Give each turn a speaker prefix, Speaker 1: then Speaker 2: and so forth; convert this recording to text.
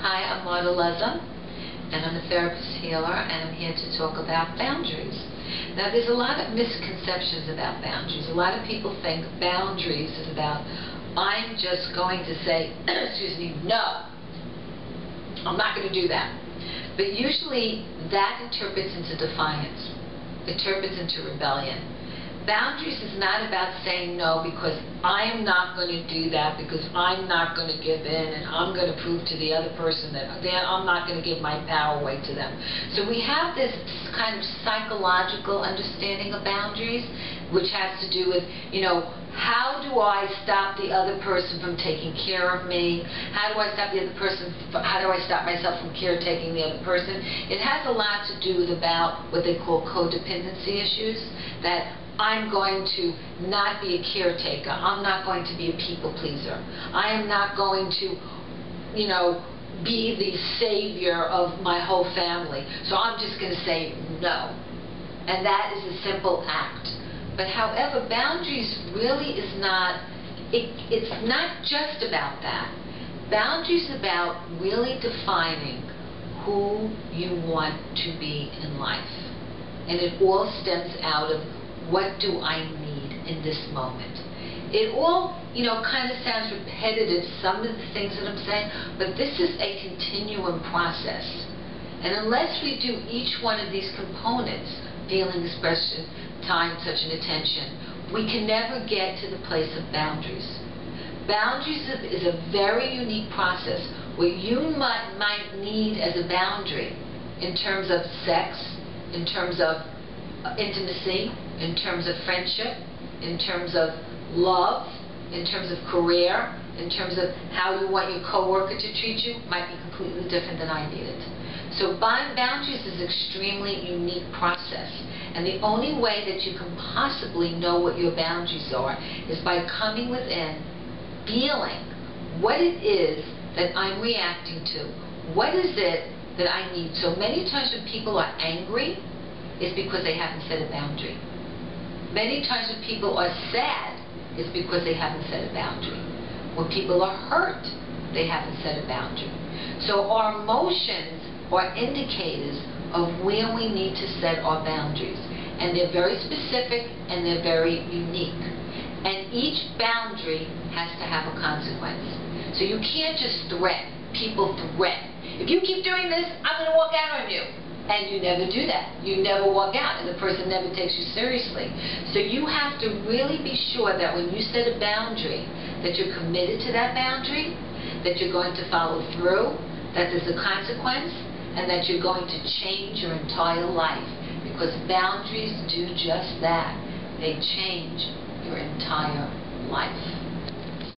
Speaker 1: Hi, I'm Marta Leza, and I'm a therapist healer, and I'm here to talk about boundaries. Now, there's a lot of misconceptions about boundaries. A lot of people think boundaries is about, I'm just going to say, excuse me, no, I'm not going to do that. But usually that interprets into defiance, interprets into rebellion. Boundaries is not about saying no because I'm not going to do that, because I'm not going to give in, and I'm going to prove to the other person that I'm not going to give my power away to them. So we have this kind of psychological understanding of boundaries, which has to do with, how do I stop the other person from taking care of me? How do I stop the other person? How do I stop myself from caretaking the other person? It has a lot to do with about what they call codependency issues, that I'm going to not be a caretaker. I'm not going to be a people pleaser. I am not going to, be the savior of my whole family. So I'm just going to say no. And that is a simple act. But however, boundaries really is not, it's not just about that. Boundaries is about really defining who you want to be in life. And it all stems out of, what do I need in this moment? It all, kind of sounds repetitive, some of the things that I'm saying, but this is a continuum process. And unless we do each one of these components, feeling, expression, time, touch, and attention, we can never get to the place of boundaries. Boundaries is a very unique process. What you might need as a boundary in terms of sex, in terms of intimacy, in terms of friendship, in terms of love, in terms of career, in terms of how you want your coworker to treat you, might be completely different than I need it. So boundaries is an extremely unique process. And the only way that you can possibly know what your boundaries are is by coming within, feeling what it is that I'm reacting to. What is it that I need? So many times when people are angry, is because they haven't set a boundary. Many times when people are sad, it's because they haven't set a boundary. When people are hurt, they haven't set a boundary. So our emotions are indicators of where we need to set our boundaries. And they're very specific and they're very unique. And each boundary has to have a consequence. So you can't just threaten. People threaten. If you keep doing this, I'm going to walk out on you. And you never do that. You never walk out, and the person never takes you seriously. So you have to really be sure that when you set a boundary, that you're committed to that boundary, that you're going to follow through, that there's a consequence, and that you're going to change your entire life. Because boundaries do just that. They change your entire life.